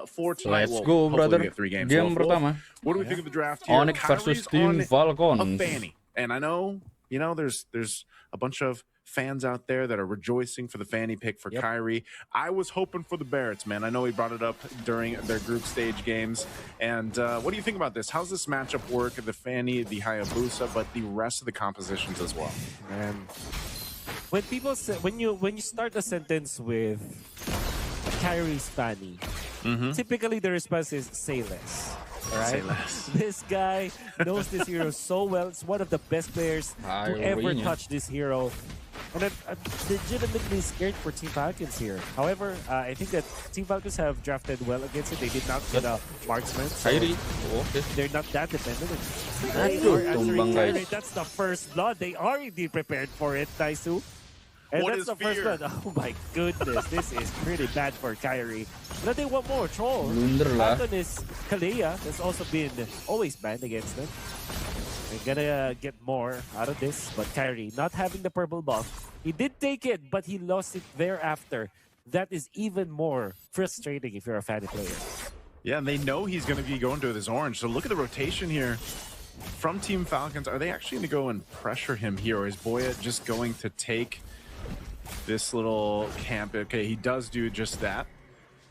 for tonight. Let's go, brother. Get 3 games. Game pertama. What do we think of the draft here? Onic versus Team Falcons. Fanny. And I know, there's a bunch of fans out there that are rejoicing for the Fanny pick for Kairi. I was hoping for the Barretts, man. I know he brought it up during their group stage games. And what do you think about this? How's this matchup work? The Fanny, the Hayabusa, but the rest of the compositions as well. Man, when people say, when you start a sentence with Kairi's Fanny, typically the response is say less. Right? Say less. This guy knows this hero so well. It's one of the best players to ever touch this hero. And I'm legitimately scared for Team Falcons here. However, I think that Team Falcons have drafted well against it. They did not get a marksman. So they're not that dependent. That's the first blood. They already prepared for it, Daisu. And what that's the first blood. Oh my goodness, this is pretty bad for Kairi. Now they want more troll. Falcon is Kalea. That's also been always banned against them. They're gonna get more out of this, but Kairi not having the purple buff. He did take it, but he lost it thereafter. That is even more frustrating if you're a Fanny player. Yeah, and they know he's gonna be going to this orange. So look at the rotation here from Team Falcons. Are they actually gonna go and pressure him here, or is Boya just going to take this little camp? Okay, he does do just that.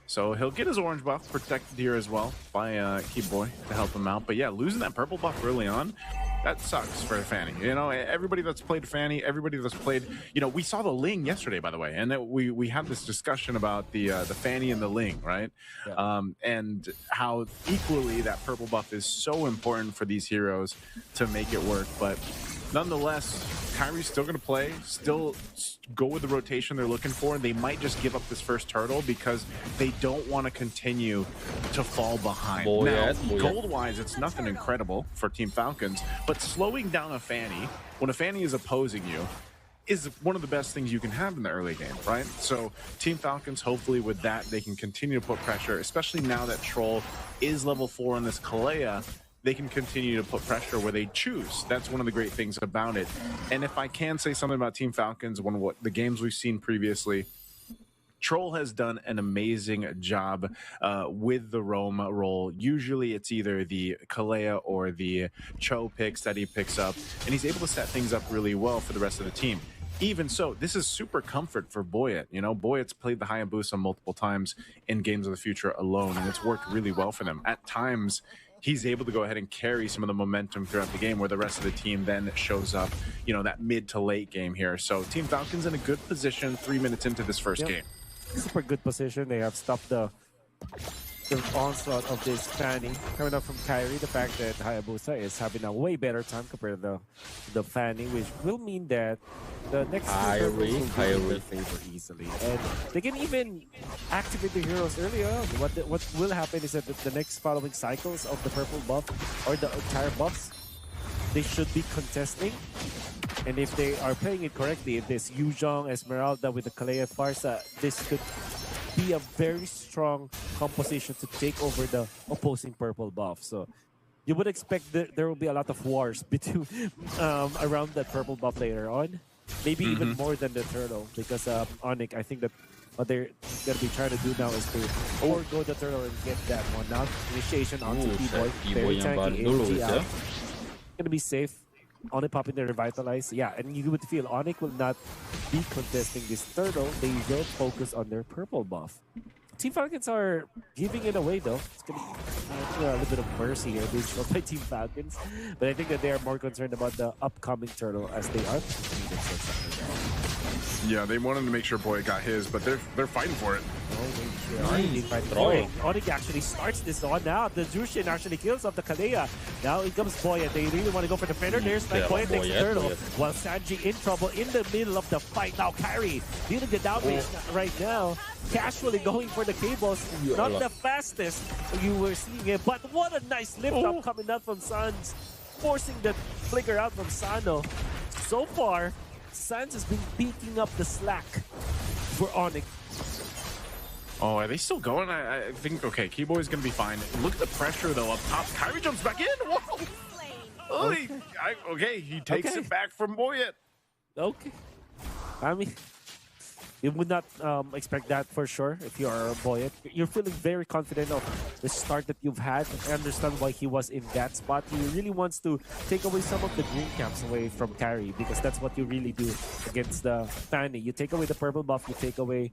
So he'll get his orange buff protected here as well by Keyboy to help him out. But yeah, losing that purple buff early on, that sucks for Fanny. Everybody that's played Fanny, everybody that's played, we saw the Ling yesterday, by the way, and we had this discussion about the Fanny and the Ling, right? Yeah. And how equally that purple buff is so important for these heroes to make it work. But nonetheless, Kairi's still going to play, still go with the rotation they're looking for. They might just give up this first turtle because they don't want to continue to fall behind. Gold-wise, it's nothing incredible for Team Falcons, but slowing down a Fanny, when a Fanny is opposing you, is one of the best things you can have in the early game, right? So Team Falcons, hopefully with that, they can continue to put pressure, especially now that Troll is level 4 on this Kalea. They can continue to put pressure where they choose. That's one of the great things about it. And if I can say something about Team Falcons, one of the games we've seen previously, Troll has done an amazing job with the roam role. Usually it's either the Kalea or the Cho picks that he picks up, and he's able to set things up really well for the rest of the team. Even so, this is super comfort for Boyet. Boyet's played the Hayabusa multiple times in Games of the Future alone, and it's worked really well for them. At times, he's able to go ahead and carry some of the momentum throughout the game where the rest of the team then shows up, that mid to late game here. So Team Falcons in a good position 3 minutes into this first game. Super good position. They have stopped the onslaught of this Fanny coming up from Kairi. The fact that Hayabusa is having a way better time compared to the Fanny, which will mean that the next Kairi will be in their favor easily. And they can even activate the heroes early on. What will happen is that the next following cycles of the purple buff or the entire buffs, they should be contesting. And if they are playing it correctly, if this Yuzhong, Esmeralda with the Kalea Farsa, this could be a very strong composition to take over the opposing purple buff. So you would expect that there will be a lot of wars between around that purple buff later on. Maybe even more than the turtle, because Onic, I think that what they're going to be trying to do now is to forego the turtle and get that one. Now initiation onto Keyboy. Very tanky AMG out. Going to be safe. Onic popping the Revitalize. Yeah, and you would feel Onic will not be contesting this turtle. They will focus on their purple buff. Team Falcons are giving it away though. It's going to be a little bit of mercy here being shown by Team Falcons. But I think that they are more concerned about the upcoming turtle as they are. Yeah, they wanted to make sure Boy got his, but they're fighting for it. Onic actually starts this on now. The Jushin actually kills off the Kalea. Now it comes Boya. They really want to go for the defender. There's like Boya takes the turtle. While Sanji in trouble in the middle of the fight. Now Kairi dealing the damage right now. Casually going for the cables. Not the fastest you were seeing it, but what a nice lift up coming out from Sans. Forcing the flicker out from Sano. So far, Sans has been beating up the slack for Onic. Oh, are they still going? I think, okay, Keyboy's going to be fine. Look at the pressure, though, up top. Kairi jumps back in. Whoa! Okay, he takes it back from Boyet. Okay. I mean, You would not expect that for sure if you are Boyet. You're feeling very confident of the start that you've had. I understand why he was in that spot. He really wants to take away some of the green camps away from Kairi, because that's what you really do against the Fanny. You take away the purple buff, you take away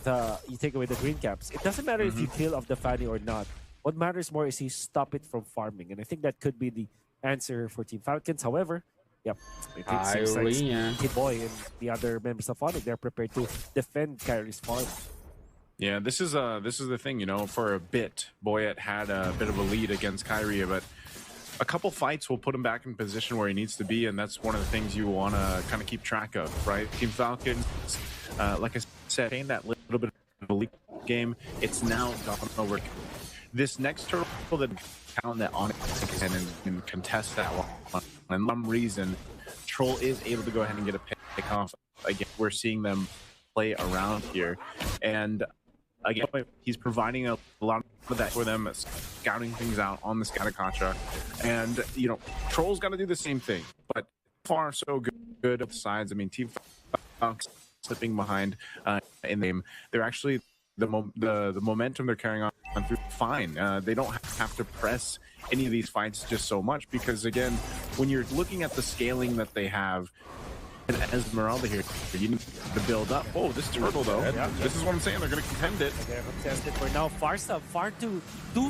the green caps. It doesn't matter if you kill off the Fanny or not. What matters more is you stop it from farming, and I think that could be the answer for Team Falcons. However, yep, it seems like K-Boy and the other members of Onic, they're prepared to defend Kairi's farm. Yeah, this is the thing, you know, for a bit, Boyet had a bit of a lead against Kairi, but a couple fights will put him back in position where he needs to be, and that's one of the things you want to kind of keep track of, right? Team Falcons, like I said, in that little bit of a lead game, it's now gone over. This next turtle that count that Onic and contest that one, and some reason, Troll is able to go ahead and get a pick off. Again, we're seeing them play around here, and again, he's providing a lot of that for them, scouting things out on the Scattercontra, and you know, Troll's got to do the same thing. But far so good of the sides. I mean, Team Falcons slipping behind in the game. They're actually the momentum they're carrying on through fine. They don't have to press any of these fights just so much, because again, when you're looking at the scaling that they have, and Esmeralda here, you need to build up. Oh, this turtle though. Yeah. This is what I'm saying. They're going to contend it. They're contested for now. Far too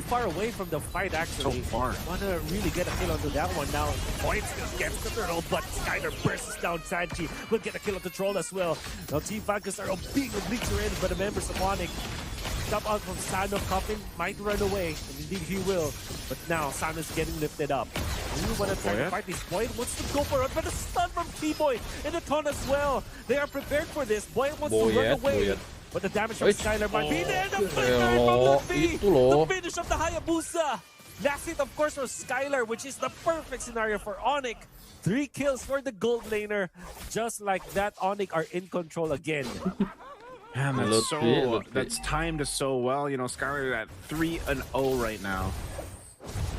far away from the fight. Actually, so far. Want to really get a kill onto that one now. Points gets the turtle, but Skyler bursts down. Sanchi will get a kill on the troll as well. Now Team Falcons are being obliterated by the members of Onic. Stop out from Sano. Coffin might run away, and indeed he will. But now Sano's getting lifted up. You want to try to fight this. Boyet wants to go for it, but a stun from K-Boy and the ton as well. They are prepared for this. Boyet wants to run away. But the damage from Skyler might be there. The finish of the Hayabusa. Last hit, of course, for Skyler, which is the perfect scenario for Onic. 3 kills for the gold laner. Just like that, Onic are in control again. Man, that's timed so well. You know, Skyler at 3-0 right now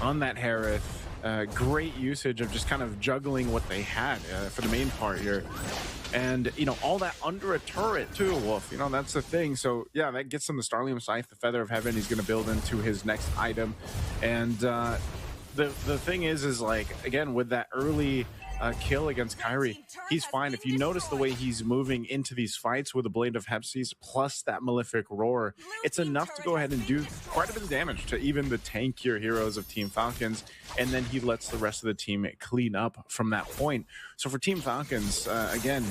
on that Harith. Great usage of just kind of juggling what they had for the main part here. And, you know, all that under a turret too, Wolf. You know, that's the thing. So, yeah, that gets him the Starlium Scythe, the Feather of Heaven. He's going to build into his next item. And the thing is like, again, with that early kill against Kairi, he's fine. If you notice the way he's moving into these fights with the Blade of Hepsies plus that Malefic Roar, it's enough to go ahead and do quite a bit of damage to even the tankier heroes of Team Falcons, and then he lets the rest of the team clean up from that point. So for Team Falcons, again,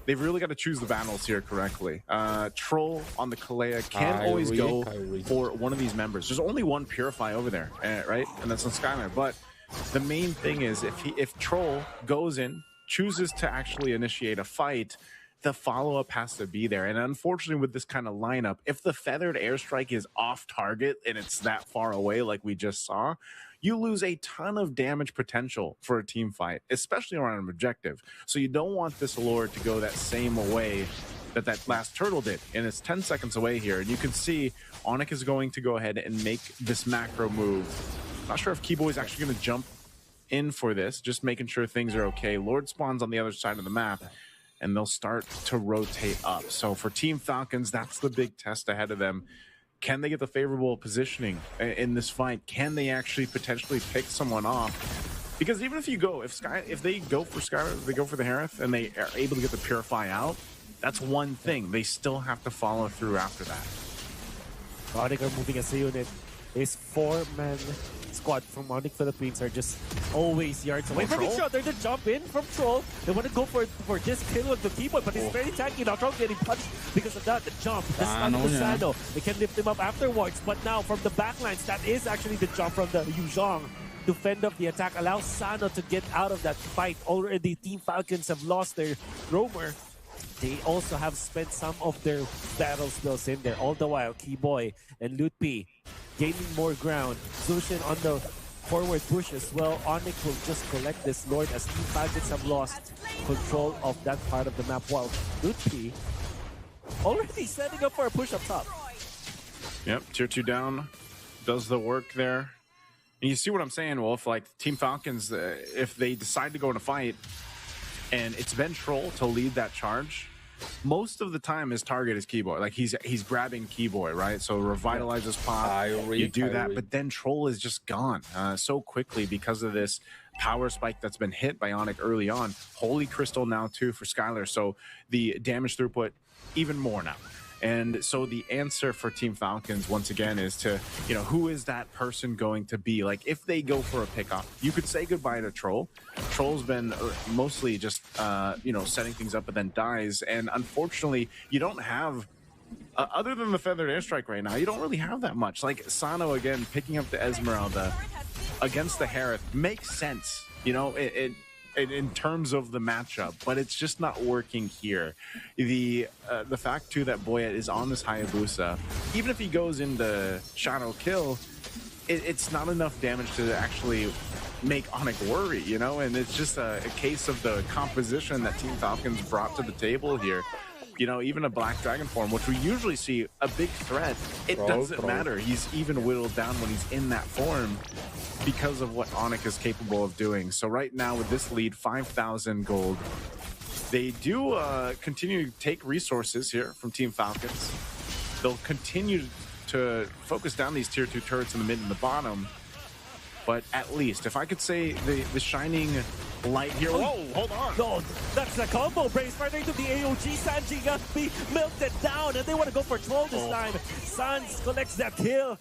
they've really got to choose the battles here correctly. Troll on the Kalea can always go for one of these members. There's only one Purify over there, right? And that's on Skylar. But the main thing is if Troll goes in, chooses to actually initiate a fight, the follow-up has to be there. And unfortunately, with this kind of lineup, if the feathered airstrike is off target and it's that far away like we just saw, you lose a ton of damage potential for a team fight, especially around an objective. So you don't want this lure to go that same way that last turtle did. And it's 10 seconds away here. And you can see Onic is going to go ahead and make this macro move. Not sure if K-Boy is actually going to jump in for this, just making sure things are okay. Lord spawns on the other side of the map, and they'll start to rotate up. So for Team Falcons, that's the big test ahead of them. Can they get the favorable positioning in this fight? Can they actually potentially pick someone off? Because even if you go, if they go for Skylar, if they go for the Harith, and they are able to get the Purify out, that's one thing. They still have to follow through after that. Onic are moving as a unit. This 4-man squad from Onic Philippines are just always yards away from each other. They jump in from Troll. They want to go for this kill with the K-Boy, but he's very tanky now. Troll getting punched because of that. The jump, the stun of the Sano. They can lift him up afterwards, but now from the backlines, that is actually the jump from the Yuzhong to fend off the attack. Allows Sano to get out of that fight. Already, Team Falcons have lost their roamer. They also have spent some of their battle spells in there. All the while, K-Boy and Lutpi gaining more ground. Zushin on the forward push as well. Onic will just collect this Lord as Team Falcons have lost control of that part of the map, while Lutpi already setting up for a push up top. Yep, tier 2 down does the work there. And you see what I'm saying, Wolf? Like, Team Falcons, if they decide to go in a fight, and it's been Troll to lead that charge, most of the time his target is Keyboy. Like he's grabbing Keyboy, right? So revitalizes pop, Kairi, you do that, Kairi. but then Troll is just gone so quickly because of this power spike that's been hit by Onic early on. Holy Crystal now too for Skylar, so the damage throughput even more now. And so the answer for Team Falcons, once again, is to, you know, who is that person going to be? Like, if they go for a pickoff, you could say goodbye to Troll. Troll's been mostly just, you know, setting things up, but then dies. And unfortunately, you don't have, other than the Feathered Airstrike right now, you don't really have that much. Like, Sano, again, picking up the Esmeralda against the Harith makes sense. You know, in terms of the matchup, but it's just not working here. The fact too that Boyet is on this Hayabusa, even if he goes into Shadow Kill, it's not enough damage to actually make Onic worry, you know. And it's just a case of the composition that Team Falcons brought to the table here. You know, even a Black Dragon form, which we usually see a big threat, it doesn't matter. He's even whittled down when he's in that form because of what Onic is capable of doing. So right now with this lead, 5,000 gold, they do continue to take resources here from Team Falcons. They'll continue to focus down these tier 2 turrets in the mid and the bottom. But at least, if I could say the shining light here. Whoa, hold on. No, that's the combo brace right into the AOG. Sanji got be melted down, and they want to go for Troll this time. Sans collects that kill.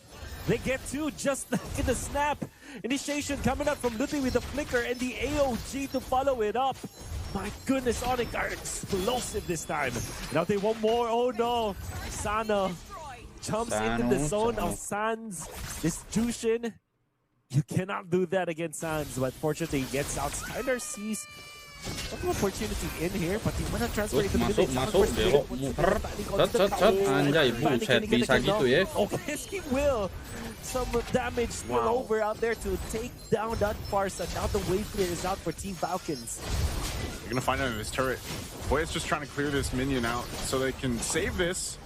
They get two just in the snap. Initiation coming up from Luthi with the flicker and the AOG to follow it up. My goodness, Onic are explosive this time. Now they want more. Oh no. Sana jumps into the zone of Sans. This Jushin. You cannot do that against Sans, but fortunately he gets out. Skylar sees an opportunity in here, but he wanna transfer it to the mid. Masuk, belok, muter, cet, anjay, buset, bisa gitu ya. Oh, yes, he will. Some damage spill over out there to take down that Farsa. Now the wave clear is out for Team Falcons. You're gonna find out in this turret. Boyet's just trying to clear this minion out so they can save this.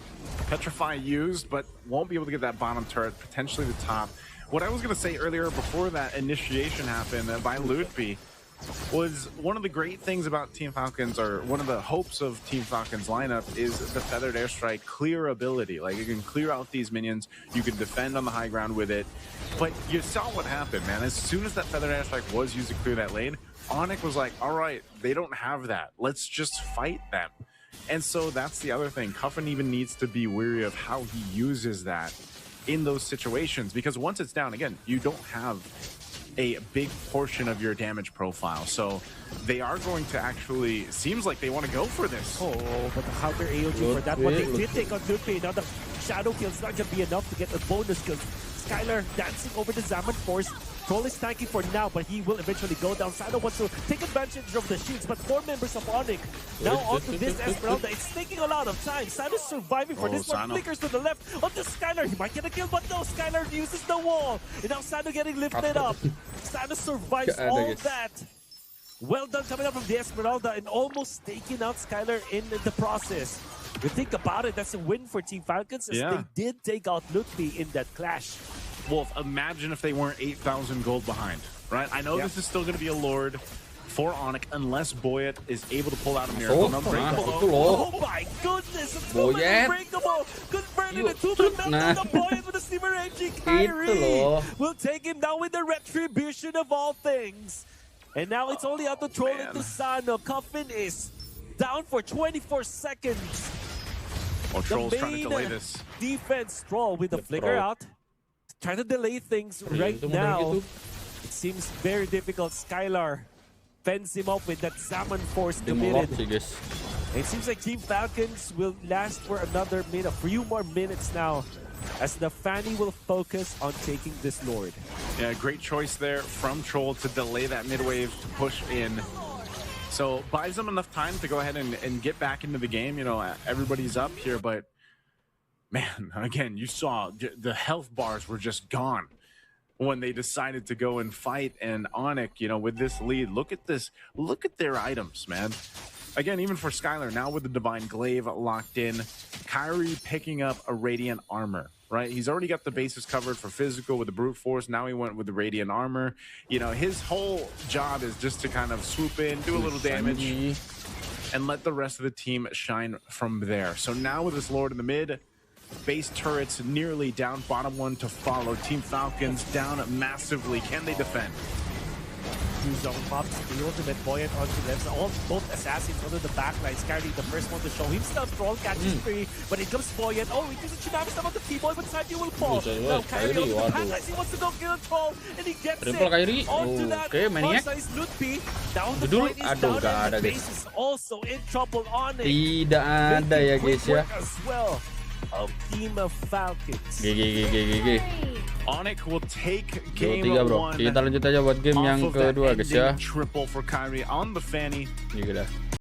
Petrify used, but won't be able to get that bottom turret, potentially the top. What I was going to say earlier before that initiation happened by Ludwig was one of the great things about Team Falcons, or one of the hopes of Team Falcons lineup, is the Feathered Airstrike clear ability. Like, you can clear out these minions, you can defend on the high ground with it, but you saw what happened, man. As soon as that Feathered Airstrike was used to clear that lane, Onic was like, all right, they don't have that. Let's just fight them. And so that's the other thing. Cuffin even needs to be wary of how he uses that in those situations, because once it's down, again, you don't have a big portion of your damage profile. So they are going to actually, seems like they want to go for this. Oh, but the counter AOG for that one, they did take on Lupi. Now the Shadow Kill's not going to be enough to get the bonus kills. Skylar dancing over the Zaman Force. Troll is tanking for now, but he will eventually go down. Sano wants to take advantage of the shields, but 4 members of Onic now onto this Esmeralda. It's taking a lot of time. Sano's surviving for this one. Flickers to the left onto Skylar. He might get a kill, but no, Skylar uses the wall. And now Sano getting lifted up. Sano survives all that. Well done coming up from the Esmeralda and almost taking out Skylar in the process. You think about it, that's a win for Team Falcons, as they did take out Lutfi in that clash. Wolf, imagine if they weren't 8,000 gold behind, right? I know this is still going to be a Lord for Onic, unless Boyet is able to pull out a miracle. Oh my goodness, it's unbreakable! Converted it to the Boyet with a Steamer Engine. Kairi will take him down with the retribution of all things. And now it's only out to Troll into Sano. Coffin is down for 24 seconds. Oh, Troll's trying to delay this. Defense, Troll with the flicker out. Trying to delay things right now. It seems very difficult. Skylar fends him up with that Zaman Force committed. It seems like Team Falcons will last for another minute, a few more minutes now, as the Fanny will focus on taking this Lord. Yeah, great choice there from Troll to delay that mid wave to push in. So buys them enough time to go ahead and get back into the game. You know, everybody's up here, but man, again, you saw the health bars were just gone when they decided to go and fight. And Onic, you know, with this lead, look at this. Look at their items, man. Again, even for Skylar, now with the Divine Glaive locked in, Kairi picking up a Radiant Armor, right? He's already got the bases covered for physical with the Brute Force. Now he went with the Radiant Armor. You know, his whole job is just to kind of swoop in, do a little damage, and let the rest of the team shine from there. So now with this Lord in the mid, base turrets nearly down, bottom one to follow. Team Falcons down massively. Can they defend? Two zone pops, the ultimate buoyant onto left. Both assassins under the backlines. Kairi, the first one to show himself. Troll catches free, but it comes buoyant. Oh, he uses Tsunami Slam on the T-Boy, but Sandy will fall. Now Kairi on the backlines, he wants to go kill a Troll, and he gets Triple it. Kairi. Onto that, Maniac. Nice loot B. Down the Judul, point is aduh, down, gak and ada, the guys. base is also in trouble on it. Tidak ada ya guys ya. As well of Team of Falcons. GG. Onic will take game 2-3 bro. one. Kita lanjut aja buat game yang off of that kedua guys ya. ending triple for Kairi on the Fanny. Ini udah.